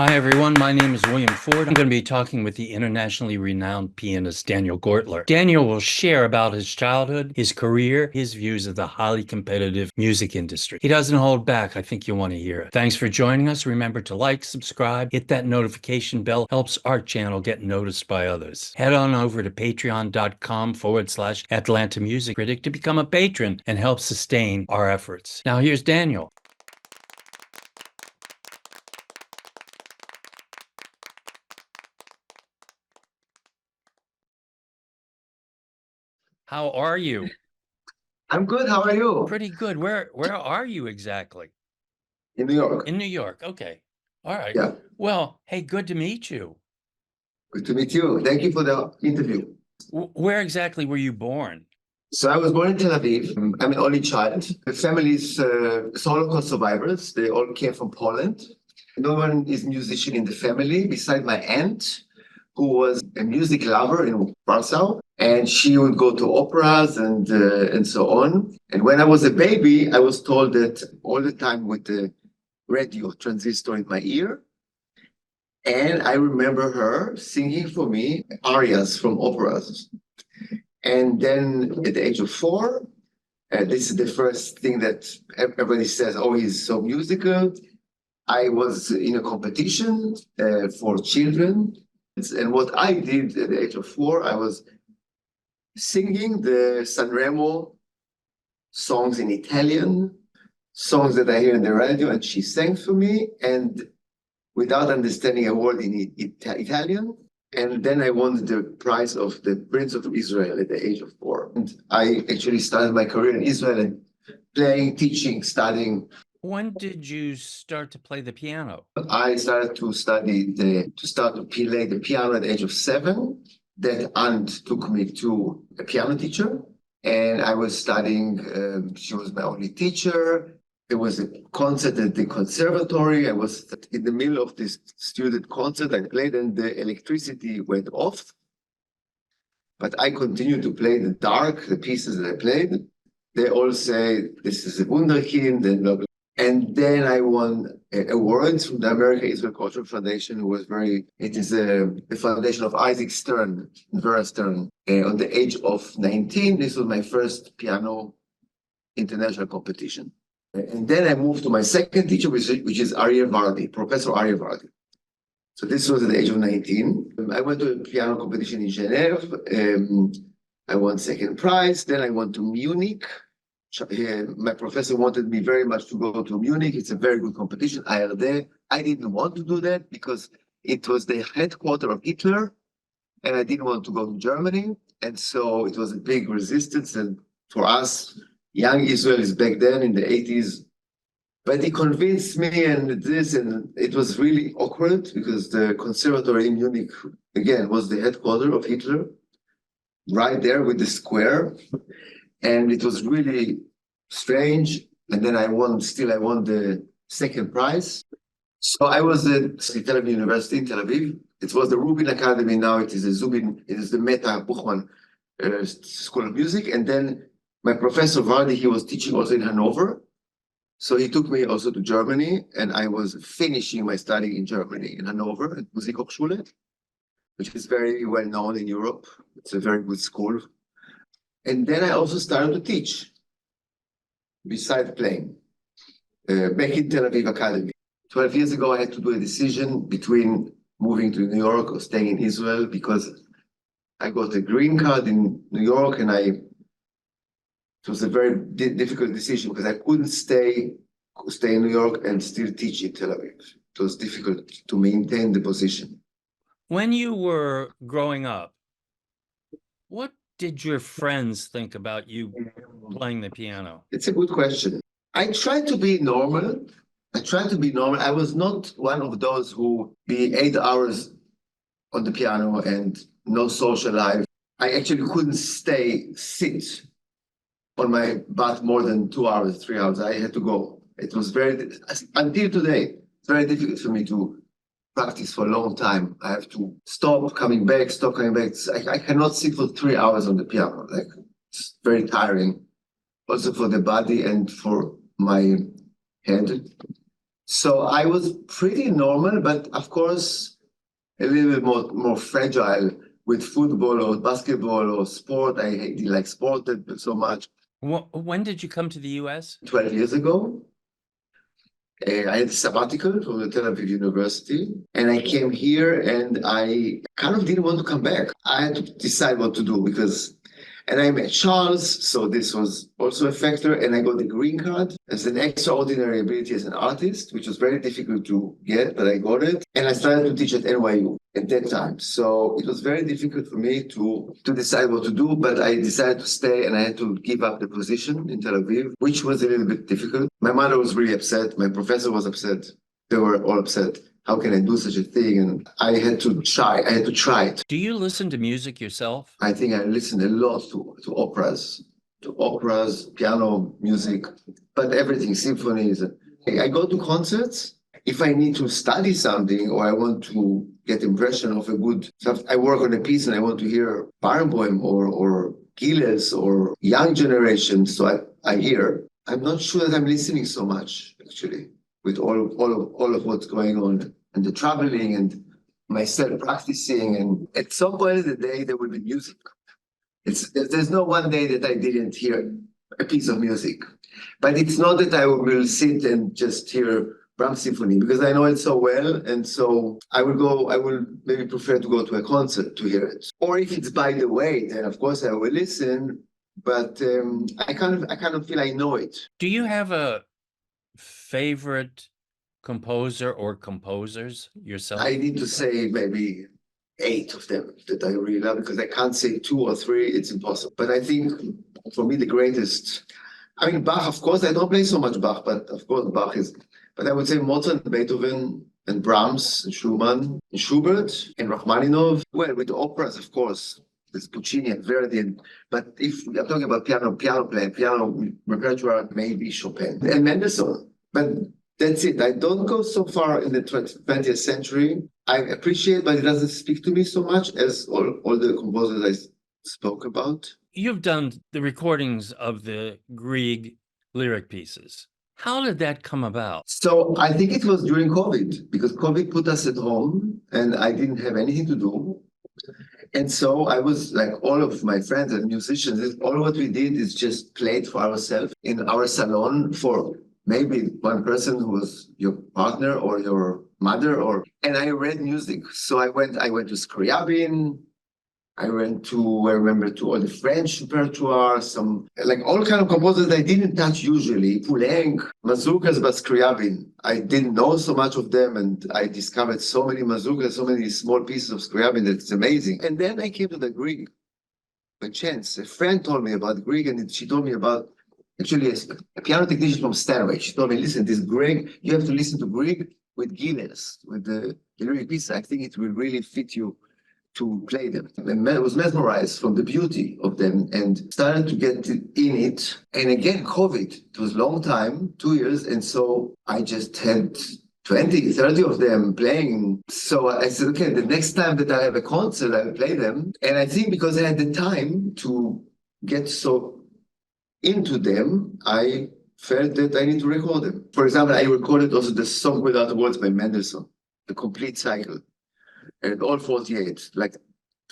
Hi, everyone. My name is William Ford. I'm going to be talking with the internationally renowned pianist Daniel Gortler. Daniel will share about his childhood, his career, his views of the highly competitive music industry. He doesn't hold back. I think you'll want to hear it. Thanks for joining us. Remember to like, subscribe, hit that notification bell. Helps our channel get noticed by others. Head on over to patreon.com/Atlanta Music Critic to become a patron and help sustain our efforts. Now, here's Daniel. How are you? I'm good. How are you? Pretty good. Where are you exactly? In New York. In New York. Okay. All right. Yeah. Well, hey, good to meet you. Good to meet you. Thank you for the interview. Where exactly were you born? So I was born in Tel Aviv. I'm an only child. The family's Holocaust survivors. They all came from Poland. No one is a musician in the family beside my aunt, who was a music lover in Warsaw. And she would go to operas and so on. And when I was a baby, I was told that all the time with the radio transistor in my ear. And I remember her singing for me arias from operas. And then at the age of 4, this is the first thing that everybody says, oh, he's so musical. I was in a competition for children. And what I did at the age of 4, I was singing the Sanremo songs in Italian, songs that I hear in the radio, and she sang for me. And without understanding a word in Italian. And then I won the prize of the Prince of Israel at the age of 4. And I actually started my career in Israel and playing, teaching, studying. When did you start to play the piano? I started to play the piano at the age of 7. That aunt took me to a piano teacher, and I was studying. She was my only teacher. There was a concert at the conservatory. I was in the middle of this student concert. I played and the electricity went off. But I continued to play in the dark, the pieces that I played. They all say, this is a wunderkind, and blah, blah. And then I won awards from the American Israel Cultural Foundation, it is the foundation of Isaac Stern, Vera Stern. On the age of 19, this was my first piano international competition. And then I moved to my second teacher, which is Aryeh Vardi, Professor Aryeh Vardi. So this was at the age of 19. I went to a piano competition in Geneva. I won second prize. Then I went to Munich. My professor wanted me very much to go to Munich. It's a very good competition, ARD. I didn't want to do that because it was the headquarters of Hitler, and I didn't want to go to Germany. And so it was a big resistance. And for us, young Israelis back then in the 80s, but he convinced me and it was really awkward because the conservatory in Munich, again, was the headquarters of Hitler, right there with the square. And it was really strange. And then I won the second prize. So I was at Tel Aviv University in Tel Aviv. It was the Rubin Academy. Now it is the Meta Buchmann School of Music. And then my professor Vardi, he was teaching also in Hanover. So he took me also to Germany, and I was finishing my study in Germany, in Hanover, at Musikhochschule, which is very well known in Europe. It's a very good school. And then I also started to teach, besides playing, back in Tel Aviv Academy. 12 years ago, I had to do a decision between moving to New York or staying in Israel, because I got a green card in New York, and it was a very difficult decision because I couldn't stay in New York and still teach in Tel Aviv. It was difficult to maintain the position. When you were growing up, what did your friends think about you playing the piano? It's a good question. I tried to be normal. I was not one of those who be 8 hours on the piano and no social life. I actually couldn't sit on my butt more than 2 hours, 3 hours. I had to go. It was until today, it's very difficult for me to practice for a long time. I have to stop coming back. I cannot sit for 3 hours on the piano. It's very tiring, also for the body and for my head. So I was pretty normal, but of course, a little bit more fragile with football or basketball or sport. I didn't like sport so much. When did you come to the US? 12 years ago, I had a sabbatical from the Tel Aviv University, and I came here and I kind of didn't want to come back. I had to decide what to do and I met Charles, so this was also a factor, and I got the green card as an extraordinary ability as an artist, which was very difficult to get, but I got it. And I started to teach at NYU at that time. So it was very difficult for me to decide what to do, but I decided to stay and I had to give up the position in Tel Aviv, which was a little bit difficult. My mother was really upset. My professor was upset. They were all upset. How can I do such a thing? And I had to try it. Do you listen to music yourself? I think I listen a lot to operas, piano music, but everything, symphonies. I go to concerts. If I need to study something or I want to get impression of a good stuff, I work on a piece and I want to hear Barenboim or Gilles or young generation. So I hear. I'm not sure that I'm listening so much, actually, with all of what's going on and the traveling and myself practicing. And at some point in the day, there will be music. There's no one day that I didn't hear a piece of music. But it's not that I will sit and just hear Brahms Symphony because I know it so well. And so I will maybe prefer to go to a concert to hear it. Or if it's by the way, then of course I will listen. But I kind of feel I know it. Do you have a favorite composer or composers yourself? I need to say maybe 8 of them that I really love because I can't say 2 or 3. It's impossible. But I think for me, the greatest, I mean, Bach, of course, I don't play so much Bach, but of course, Bach is, but I would say Mozart, Beethoven, and Brahms, and Schumann, and Schubert, and Rachmaninoff. Well, with the operas, of course, there's Puccini and Verdi, but if I'm talking about piano playing, piano repertoire, maybe Chopin and Mendelssohn. But that's it. I don't go so far in the 20th century. I appreciate, but it doesn't speak to me so much as all the composers I spoke about. You've done the recordings of the Grieg lyric pieces. How did that come about? So I think it was during COVID, because COVID put us at home and I didn't have anything to do. And so I was like all of my friends and musicians, all what we did is just played for ourselves in our salon for maybe one person who was your partner or your mother, and I read music. So I went to Scriabin, I remember to all the French repertoire, some like all kind of composers I didn't touch usually, Poulenc, mazurkas, but Scriabin. I didn't know so much of them, and I discovered so many mazurkas, so many small pieces of Scriabin that it's amazing. And then I came to the Grieg by chance. A friend told me about Grieg, and she told me about actually a piano technician from Stanway. She told me, listen, this Grieg, you have to listen to Grieg with Gilles, with the lyric piece. I think it will really fit you to play them. I was mesmerized from the beauty of them and started to get in it. And again, COVID, it was a long time, 2 years. And so I just had 20, 30 of them playing. So I said, okay, the next time that I have a concert, I will play them. And I think because I had the time to get so into them, I felt that I need to record them. For example, I recorded also the Song Without Words by Mendelssohn, the complete cycle. And all 48, like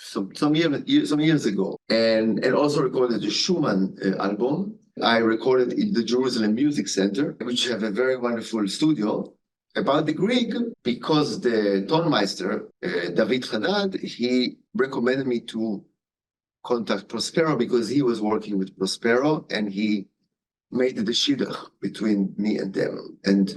some years ago, and also recorded the Schumann album. I recorded in the Jerusalem Music Center, which have a very wonderful studio. About the Grieg, because the tonmeister, David Haddad, he recommended me to contact Prospero because he was working with Prospero and he made the shidduch between me and them. And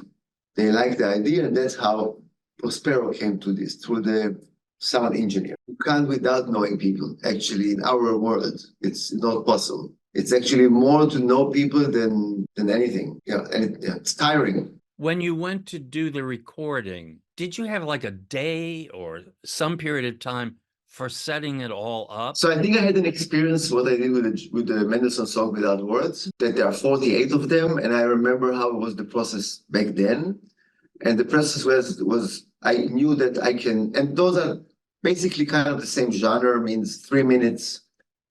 they liked the idea, and that's how Prospero came to this, through the sound engineer. You can't without knowing people. Actually, in our world, it's not possible. It's actually more to know people than anything. Yeah, and it's tiring. When you went to do the recording, did you have like a day or some period of time for setting it all up? So I think I had an experience what I did with the Mendelssohn Song Without Words, that there are 48 of them. And I remember how it was the process back then. And the process was I knew that I can, and those are basically kind of the same genre, means 3 minutes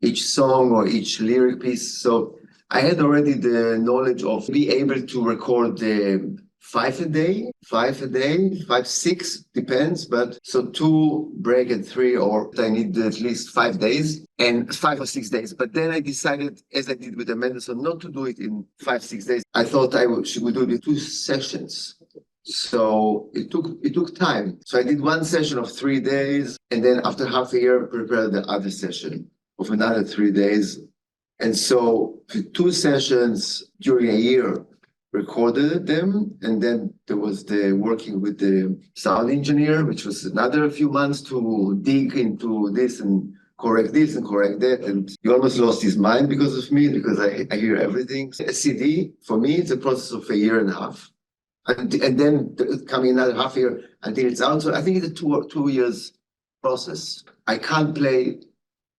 each song or each lyric piece. So I had already the knowledge of be able to record the 5 a day, 5, 6, depends. But so 2 break and 3, or I need at least 5 days and 5 or 6 days. But then I decided, as I did with the Mendelssohn, not to do it in 5, 6 days. I thought I would do the 2 sessions. So it took time. So I did 1 session of 3 days, and then after half a year, prepared the other session of another 3 days. And so the 2 sessions during a year, recorded them, and then there was the working with the sound engineer, which was another few months to dig into this and correct this and correct that. And he almost lost his mind because of me, because I hear everything. A CD, for me, it's a process of a year and a half. And then coming another half year until it's out. So I think it's a 2 years process. I can't play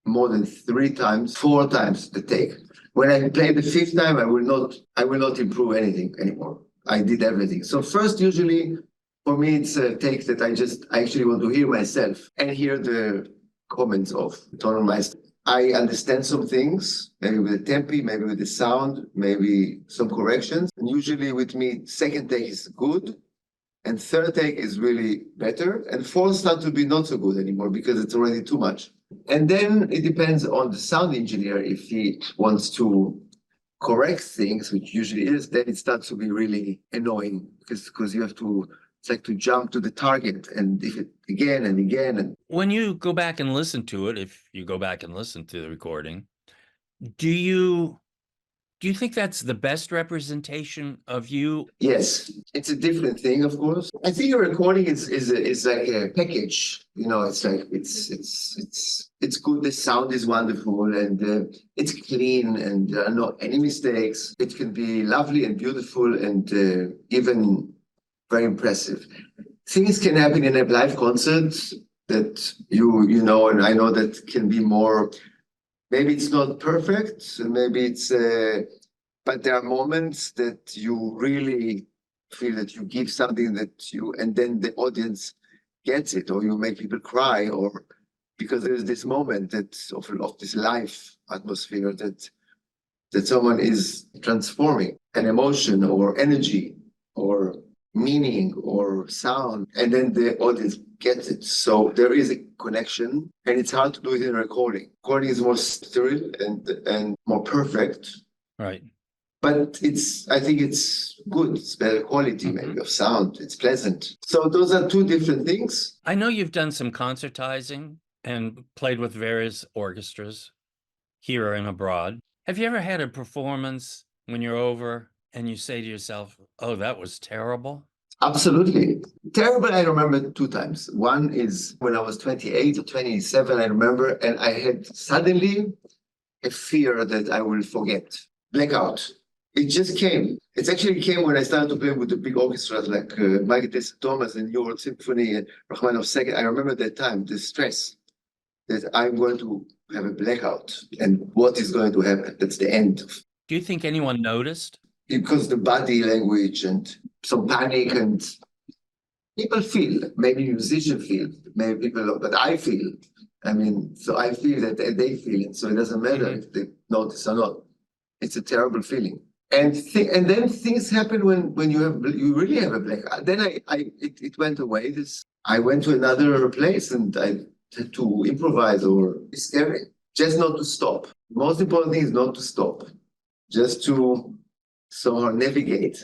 more than 3 times, 4 times the take. When I play the 5th time, I will not improve anything anymore. I did everything. So first, usually, for me, it's a take that I actually want to hear myself and hear the comments of tonal maestro. I understand some things, maybe with the tempi, maybe with the sound, maybe some corrections. And usually with me, 2nd take is good, and 3rd take is really better, and 4th start to be not so good anymore because it's already too much. And then it depends on the sound engineer if he wants to correct things, which usually is, then it starts to be really annoying because you have to, it's like to jump to the target and if it again and again. And when you go back and listen to it, if you go back and listen to the recording, do you think that's the best representation of you? Yes, it's a different thing, of course. I think a recording is like a package. You know, it's like it's good. The sound is wonderful and it's clean and there are not any mistakes. It can be lovely and beautiful and even very impressive. Things can happen in a live concert that you know, and I know that can be more. Maybe it's not perfect, maybe it's, but there are moments that you really feel that you give something and then the audience gets it, or you make people cry, or because there is this moment that of this live atmosphere that someone is transforming an emotion or energy or meaning or sound, and then the audience gets it. So there is a connection, and it's hard to do it in a recording. Recording is more sterile and more perfect. Right. But I think it's good. It's better quality, maybe, of sound. It's pleasant. So those are 2 different things. I know you've done some concertizing and played with various orchestras here and abroad. Have you ever had a performance when you're over and you say to yourself, oh, that was terrible? Absolutely. Terrible, I remember 2 times. One is when I was 28 or 27, I remember, and I had suddenly a fear that I will forget. Blackout. It just came. It actually came when I started to play with the big orchestras like Michael Tessin Thomas and New World Symphony and Rachmaninoff II. I remember that time, the stress that I'm going to have a blackout and what is going to happen. That's the end. Do you think anyone noticed? Because the body language and some panic and people feel, maybe musicians feel, maybe people, but I feel. I mean, so I feel that they feel it. So it doesn't matter if they notice or not. It's a terrible feeling. And then things happen when you really have a blackout. Then it went away. I went to another place and I had to improvise or be scary. Just not to stop. The most important thing is not to stop. Just to somehow navigate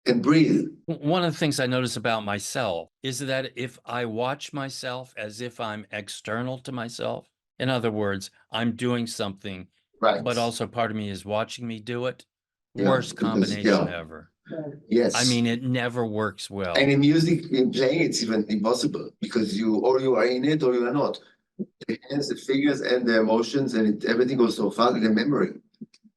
and breathe. One of the things I notice about myself is that if I watch myself as if I'm external to myself, in other words, I'm doing something, Right. but also part of me is watching me do it, Yeah, worst combination ever. Yes. I mean, it never works well. And in music, in playing, it's even impossible because you are in it or you are not. The hands, the figures, and the emotions, and everything goes so fast in the memory.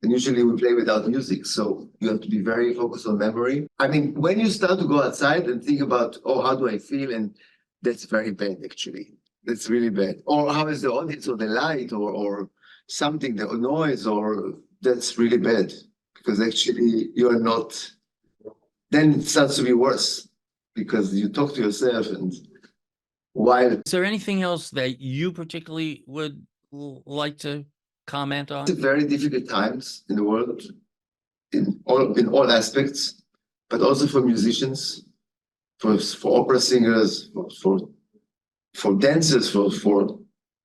And usually we play without music, so you have to be very focused on memory. I mean, when you start to go outside and think about, oh, how do I feel? And that's very bad, actually. That's really bad. Or how is the audience or the light or something, the noise, or that's really bad. Because actually you're not, then it starts to be worse because you talk to yourself and while. Is there anything else that you particularly would like to comment on? It's very difficult times in the world, in all aspects, but also for musicians, for opera singers, for dancers, for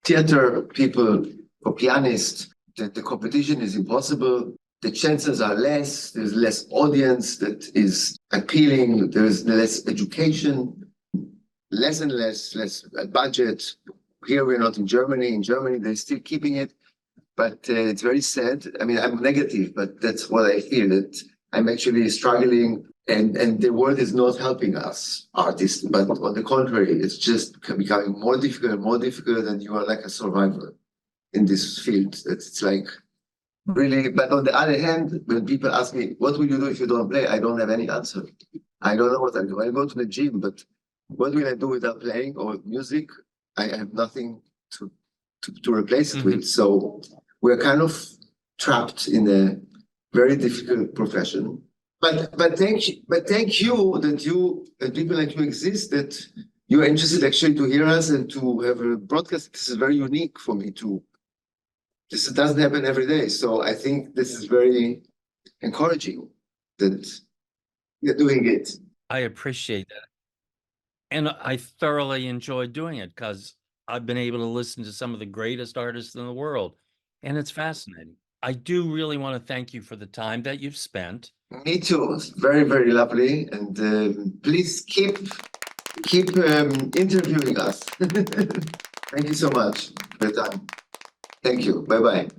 theater people, for pianists. The competition is impossible. The chances are less. There's less audience that is appealing. There's less education, less and less budget. Here we're not in Germany. In Germany, they're still keeping it, but it's very sad. I mean, I'm negative, but that's what I feel, that I'm actually struggling, and the world is not helping us artists, but on the contrary, it's just becoming more difficult, and you are like a survivor in this field. It's like really, but on the other hand, when people ask me, what will you do if you don't play? I don't have any answer. I don't know what I do. I go to the gym, but what will I do without playing or music? I have nothing to replace it with. So we're kind of trapped in a very difficult profession. But thank you that you and people like you exist, that you're interested actually to hear us and to have a broadcast. This is very unique for me too. This doesn't happen every day. So I think this is very encouraging that you're doing it. I appreciate that. And I thoroughly enjoy doing it because I've been able to listen to some of the greatest artists in the world, and it's fascinating. I do really want to thank you for the time that you've spent. Me too. It's very lovely. And please keep interviewing us. Thank you so much for your time. Thank you. Bye-bye.